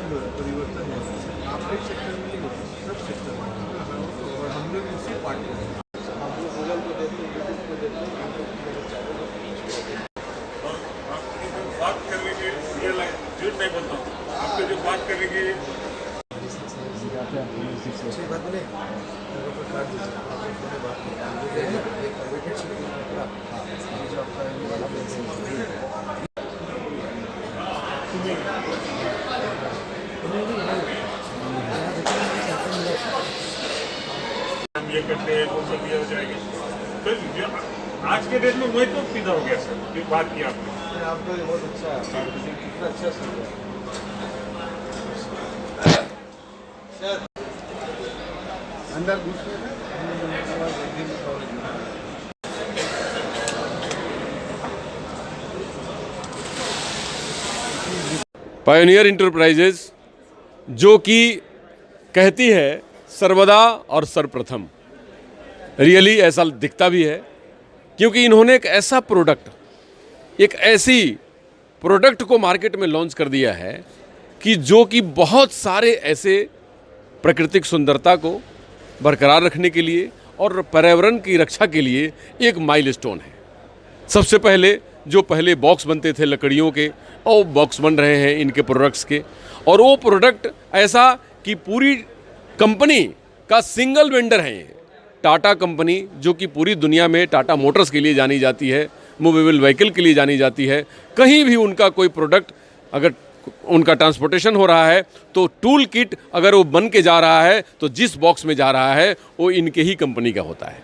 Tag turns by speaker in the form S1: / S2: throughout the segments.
S1: Change हो रहा है, परिवर्तन हो रहा है। आपके सेक्टर में नहीं होता, सब सेक्टर में होता है। और हम लोग इससे पार्टनर हैं। हम लोग गूगल को देते हैं, यूट्यूब को देते हैं, यूट्यूब मेरे चैनल
S2: और आपकी जो बात करने की रियल झूठ नहीं बोलता हूँ, आपकी जो बात करने की
S1: अच्छी बात नहीं, मेरे को काट दीजिए, आपने बात की। एक प्राइवेट शिपिंग का जो आपका ये वाला
S2: हम ये करते हैं वो सब दिया हो जाएगी। तो आज के डेट में वही तो सीधा हो गया सर, ये बात की आपने।
S1: आपका ये बहुत अच्छा है, कितना अच्छा सुन रहा है सर। अंदर घुसने
S3: पायोनियर इंटरप्राइजेज जो कि कहती है सर्वदा और सर्वप्रथम, रियली ऐसा दिखता भी है, क्योंकि इन्होंने एक ऐसा प्रोडक्ट, एक ऐसी प्रोडक्ट को मार्केट में लॉन्च कर दिया है कि जो कि बहुत सारे ऐसे प्राकृतिक सुंदरता को बरकरार रखने के लिए और पर्यावरण की रक्षा के लिए एक माइलस्टोन है। सबसे पहले जो पहले बॉक्स बनते थे लकड़ियों के, और बॉक्स बन रहे हैं इनके प्रोडक्ट्स के, और वो प्रोडक्ट ऐसा कि पूरी कंपनी का सिंगल वेंडर है ये टाटा कंपनी, जो कि पूरी दुनिया में टाटा मोटर्स के लिए जानी जाती है, मूवेबल व्हीकल के लिए जानी जाती है। कहीं भी उनका कोई प्रोडक्ट अगर उनका ट्रांसपोर्टेशन हो रहा है तो टूल किट अगर वो बन के जा रहा है तो जिस बॉक्स में जा रहा है वो इनके ही कंपनी का होता है,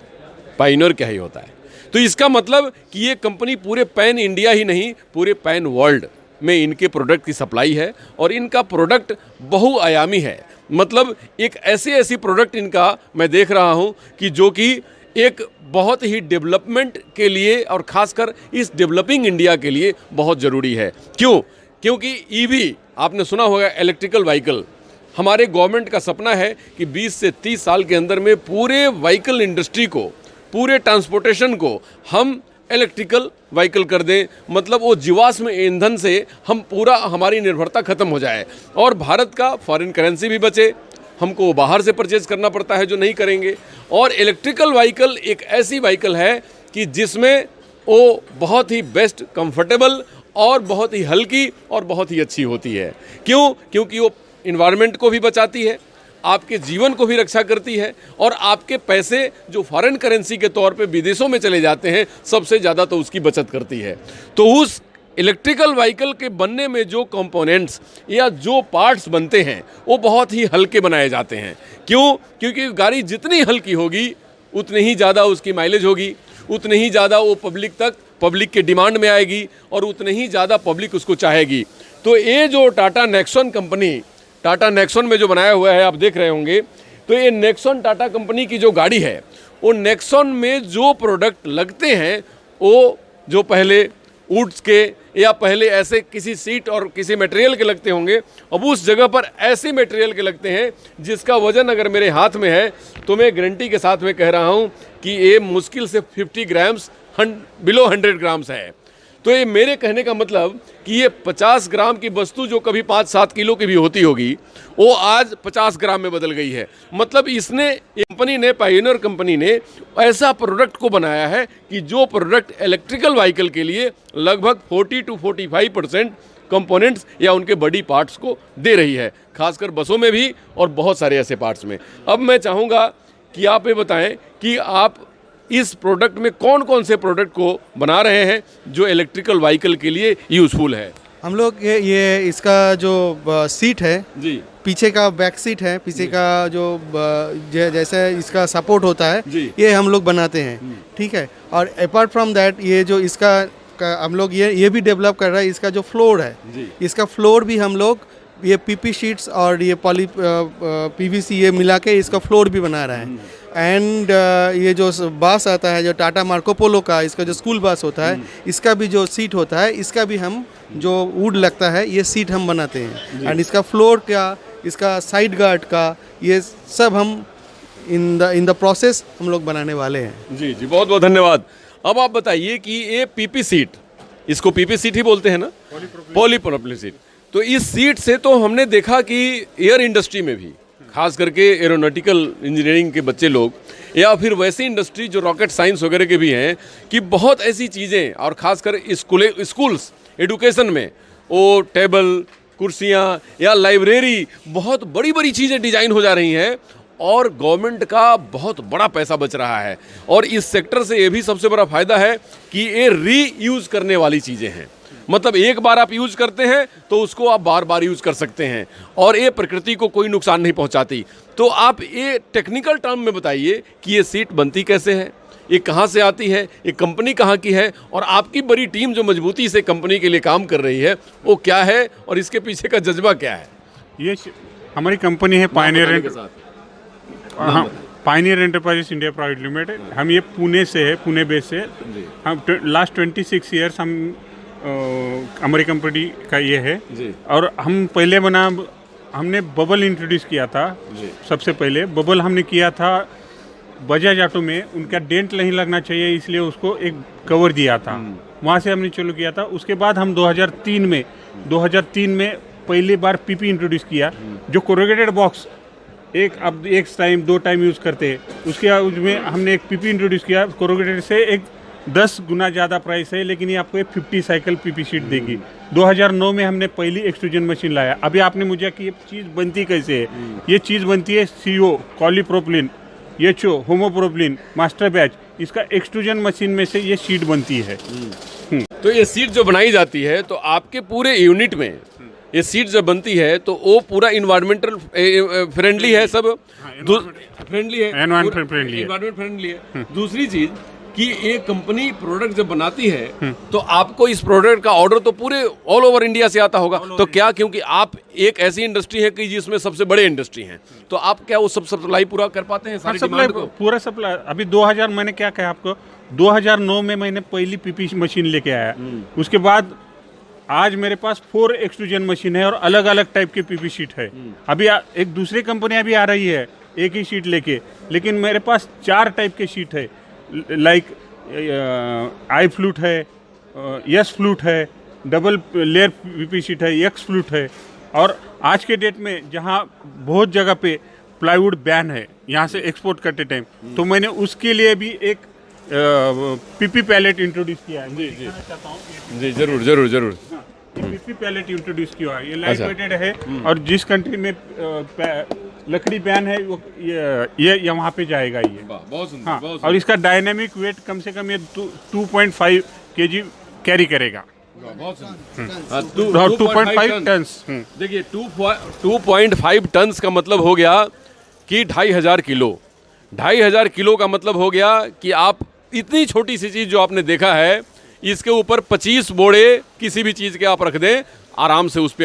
S3: पायोनियर का ही होता है। तो इसका मतलब कि ये कंपनी पूरे पैन इंडिया ही नहीं, पूरे पैन वर्ल्ड में इनके प्रोडक्ट की सप्लाई है, और इनका प्रोडक्ट बहुआयामी है। मतलब एक ऐसी प्रोडक्ट इनका मैं देख रहा हूँ कि जो कि एक बहुत ही डेवलपमेंट के लिए और ख़ासकर इस डेवलपिंग इंडिया के लिए बहुत ज़रूरी है। क्यों? क्योंकि ईवी आपने सुना होगा, इलेक्ट्रिकल व्हीकल। हमारे गवर्नमेंट का सपना है कि 20 से 30 साल के अंदर में पूरे व्हीकल इंडस्ट्री को, पूरे ट्रांसपोर्टेशन को हम इलेक्ट्रिकल व्हीकल कर दें। मतलब वो जीवाश्म ईंधन से हम पूरा हमारी निर्भरता खत्म हो जाए और भारत का फॉरेन करेंसी भी बचे। हमको बाहर से परचेज करना पड़ता है जो नहीं करेंगे। और इलेक्ट्रिकल व्हीकल एक ऐसी व्हीकल है कि जिसमें वो बहुत ही बेस्ट, कंफर्टेबल और बहुत ही हल्की और बहुत ही अच्छी होती है। क्यों? क्योंकि वो इन्वायरमेंट को भी बचाती है, आपके जीवन को भी रक्षा करती है, और आपके पैसे जो फॉरेन करेंसी के तौर पे विदेशों में चले जाते हैं, सबसे ज़्यादा तो उसकी बचत करती है। तो उस इलेक्ट्रिकल व्हीकल के बनने में जो कंपोनेंट्स या जो पार्ट्स बनते हैं वो बहुत ही हल्के बनाए जाते हैं। क्यों? क्योंकि गाड़ी जितनी हल्की होगी उतनी ही ज़्यादा उसकी माइलेज होगी, उतनी ही ज़्यादा वो पब्लिक के डिमांड में आएगी और उतनी ही ज़्यादा पब्लिक उसको चाहेगी। तो ये जो Tata Nexon company, Tata Nexon में जो बनाया हुआ है आप देख रहे होंगे, तो ये नेक्सॉन टाटा कंपनी की जो गाड़ी है, वो नेक्सॉन में जो प्रोडक्ट लगते हैं वो जो पहले वुड्स के या पहले ऐसे किसी सीट और किसी मटेरियल के लगते होंगे, अब उस जगह पर ऐसे मटेरियल के लगते हैं जिसका वज़न अगर मेरे हाथ में है तो मैं गारंटी के साथ में कह रहा हूँ कि ये मुश्किल से 50 ग्राम्स बिलो 100 ग्राम्स है। तो ये मेरे कहने का मतलब कि ये 50 ग्राम की वस्तु जो कभी 5-7 किलो की भी होती होगी, वो आज 50 ग्राम में बदल गई है। मतलब इसने, कंपनी ने, पायोनियर कंपनी ने ऐसा प्रोडक्ट को बनाया है कि जो प्रोडक्ट इलेक्ट्रिकल व्हीकल के लिए लगभग 40 to 45% कंपोनेंट्स या उनके बॉडी पार्ट्स को दे रही है, खासकर बसों में भी और बहुत सारे ऐसे पार्ट्स में। अब मैं चाहूँगा कि आप ये बताएं कि आप इस प्रोडक्ट में कौन कौन से प्रोडक्ट को बना रहे हैं जो इलेक्ट्रिकल व्हीकल के लिए यूज़फुल है।
S4: हम लोग ये इसका जो सीट है
S3: जी,
S4: पीछे का बैक सीट है, पीछे का जो जैसे इसका सपोर्ट होता है
S3: जी,
S4: ये हम लोग बनाते हैं, ठीक है। और अपार्ट फ्रॉम दैट ये जो इसका हम लोग ये भी डेवलप कर रहा है, इसका जो फ्लोर है
S3: जी,
S4: इसका फ्लोर भी हम लोग ये पीपी शीट्स और ये पीवीसी ये मिला के इसका फ्लोर भी बना रहा है। एंड ये जो बस आता है जो टाटा मार्को पोलो का, इसका जो स्कूल बस होता है, इसका भी जो सीट होता है, इसका भी हम जो वुड लगता है ये सीट हम बनाते हैं। एंड इसका फ्लोर का, इसका साइड गार्ड का, ये सब हम इन द प्रोसेस हम लोग बनाने वाले हैं।
S3: जी जी, बहुत बहुत धन्यवाद। अब आप बताइए कि ये पीपी सीट, इसको पीपी सीट ही बोलते हैं ना, पॉलीप्रोपिलीन सीट। तो इस सीट से तो हमने देखा कि एयर इंडस्ट्री में भी, खास करके एरोनॉटिकल इंजीनियरिंग के बच्चे लोग या फिर वैसी इंडस्ट्री जो रॉकेट साइंस वगैरह के भी हैं, कि बहुत ऐसी चीज़ें, और खासकर स्कूल्स एजुकेशन में वो टेबल, कुर्सियाँ या लाइब्रेरी, बहुत बड़ी बड़ी चीज़ें डिज़ाइन हो जा रही हैं और गवर्नमेंट का बहुत बड़ा पैसा बच रहा है। और इस सेक्टर से ये भी सबसे बड़ा फ़ायदा है कि ये रीयूज़ करने वाली चीज़ें हैं। मतलब एक बार आप यूज़ करते हैं तो उसको आप बार बार यूज़ कर सकते हैं और ये प्रकृति को कोई नुकसान नहीं पहुंचाती। तो आप ये टेक्निकल टर्म में बताइए कि ये सीट बनती कैसे है, ये कहाँ से आती है, ये कंपनी कहाँ की है, और आपकी बड़ी टीम जो मजबूती से कंपनी के लिए काम कर रही है वो क्या है और इसके पीछे का जज्बा क्या है?
S2: ये हमारी कंपनी है Pioneer enterprises India private limited. हम ये पुणे से है, पुणे बेस से। हम लास्ट 26 ईयर्स हम हमारी कंपनी का ये है। और हम पहले हमने बबल इंट्रोड्यूस किया था। सबसे पहले बबल हमने किया था बजाज ऑटो में, उनका डेंट नहीं लगना चाहिए इसलिए उसको एक कवर दिया था, वहाँ से हमने चालू किया था। उसके बाद हम 2003 में पहली बार पीपी इंट्रोड्यूस किया, जो कोरुगेटेड बॉक्स अब एक टाइम 2 टाइम यूज़ करते हैं, उसके उसमें हमने एक पीपी इंट्रोड्यूस किया। कोरुगेटेड से एक 10 गुना ज़्यादा प्राइस है, लेकिन ये आपको एक 50 साइकिल पीपी शीट देगी। 2009 में हमने पहली एक्सट्रूजन मशीन लाया। अभी आपने मुझे कि ये चीज़ बनती कैसे है, ये चीज़ बनती है CO कॉलीप्रोपिलीन, HO होमोप्रोपिलीन, मास्टर बैच, इसका एक्सट्रूजन मशीन में से ये शीट बनती है।
S3: तो ये सीट जो बनाई जाती है तो आपके पूरे यूनिट में ये सीट जब बनती है तो वो पूरा इन्वायरमेंटल फ्रेंडली है, सब फ्रेंडली है, एनवायरमेंट फ्रेंडली है। दूसरी चीज कि ये कंपनी प्रोडक्ट जब बनाती है तो आपको इस प्रोडक्ट का ऑर्डर तो पूरे ऑल ओवर इंडिया से आता होगा। तो क्या, क्योंकि आप एक ऐसी इंडस्ट्री है कि जिसमें सबसे बड़े इंडस्ट्री हैं, तो आप क्या वो सब सप्लाई पूरा कर पाते हैं? सारी
S2: सप्लाई पूरा सप्लाई। अभी 2000 मैंने क्या कहा आपको, 2009 में मैंने पहली पीपी मशीन लेके आया। उसके बाद आज मेरे पास 4 एक्सट्रूजन मशीन है और अलग अलग टाइप के पीपी शीट है। अभी एक दूसरी कंपनियां भी आ रही है एक ही शीट लेके, लेकिन मेरे पास 4 टाइप के शीट है। लाइक आई फ्लूट है, एस फ्लूट है, डबल लेयर पीपी शीट है, एक्स फ्लूट है। और आज के डेट में जहाँ बहुत जगह पे प्लाईवुड बैन है यहाँ से एक्सपोर्ट करते टाइम, तो मैंने उसके लिए भी एक पीपी पैलेट इंट्रोड्यूस किया है।
S3: जी जरूर जरूर जरूर।
S2: पीपी पैलेट इंट्रोड्यूस किया है, ये लाइट वेटेड है। और जिस कंट्री में लकड़ी बैन है वो ये वहाँ पे जाएगा ये।
S3: बहुत सुंदर।
S2: हाँ, और इसका डायनेमिक वेट कम से कम ये 2.5 kg कैरी करेगा।
S3: बहुत सुंदर।
S2: 2.5 टन।
S3: देखिए 2.5 टन का मतलब हो गया कि 2500 किलो। 2500 किलो का मतलब हो गया कि आप इतनी छोटी सी चीज़ जो आपने देखा है, इसके ऊपर 25 बोड़े किसी भी चीज़ के आप रख दें, आराम से उस पर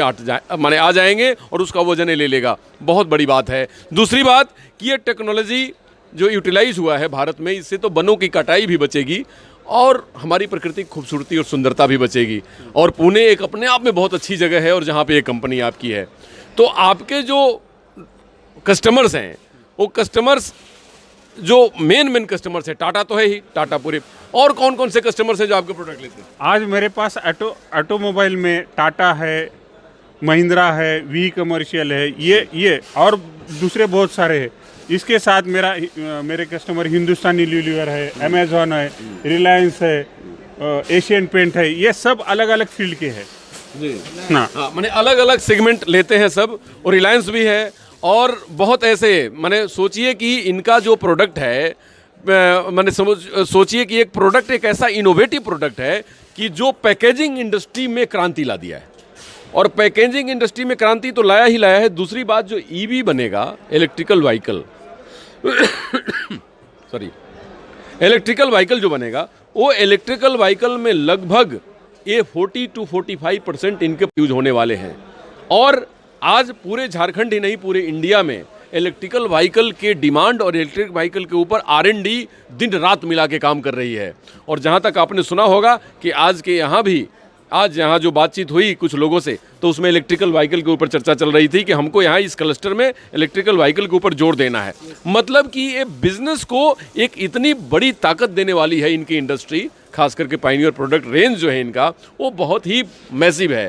S3: आ जाएंगे और उसका वजन ले लेगा। बहुत बड़ी बात है। दूसरी बात कि ये टेक्नोलॉजी जो यूटिलाइज हुआ है भारत में, इससे तो वनों की कटाई भी बचेगी और हमारी प्रकृति की खूबसूरती और सुंदरता भी बचेगी। और पुणे एक अपने आप में बहुत अच्छी जगह है और जहाँ पे ये कंपनी आपकी है। तो आपके जो कस्टमर्स हैं, वो कस्टमर्स जो मेन कस्टमर्स है, टाटा तो है ही, टाटा पूरे, और कौन कौन से कस्टमर्स हैं जो आपके प्रोडक्ट लेते हैं?
S2: आज मेरे पास ऑटोमोबाइल में टाटा है, महिंद्रा है, वी कमर्शियल है, ये और दूसरे बहुत सारे हैं। इसके साथ मेरे कस्टमर हिंदुस्तानी यूनिलीवर है, अमेजॉन है, रिलायंस है, एशियन पेंट है, ये सब अलग अलग फील्ड के हैं
S3: जी।
S2: हाँ,
S3: मैंने अलग अलग सेगमेंट लेते हैं सब, और रिलायंस भी है और बहुत ऐसे। मैंने सोचिए कि इनका जो प्रोडक्ट है, मैंने सोचिए कि एक प्रोडक्ट एक ऐसा इनोवेटिव प्रोडक्ट है कि जो पैकेजिंग इंडस्ट्री में क्रांति ला दिया है। और पैकेजिंग इंडस्ट्री में क्रांति तो लाया ही लाया है। दूसरी बात, जो ईवी बनेगा, इलेक्ट्रिकल व्हीकल इलेक्ट्रिकल व्हीकल जो बनेगा, वो इलेक्ट्रिकल व्हीकल में लगभग ये 40 to 45% इनके यूज होने वाले हैं। और आज पूरे झारखंड ही नहीं, पूरे इंडिया में इलेक्ट्रिकल व्हीकल के डिमांड और इलेक्ट्रिक व्हीकल के ऊपर R&D दिन रात मिला के काम कर रही है। और जहाँ तक आपने सुना होगा कि आज यहाँ जो बातचीत हुई कुछ लोगों से, तो उसमें इलेक्ट्रिकल व्हीकल के ऊपर चर्चा चल रही थी कि हमको यहाँ इस क्लस्टर में इलेक्ट्रिकल व्हीकल के ऊपर जोर देना है। मतलब कि ये बिजनेस को एक इतनी बड़ी ताकत देने वाली है इनकी इंडस्ट्री, खास करके पायनियर प्रोडक्ट रेंज जो है इनका, वो बहुत ही मैसिव है।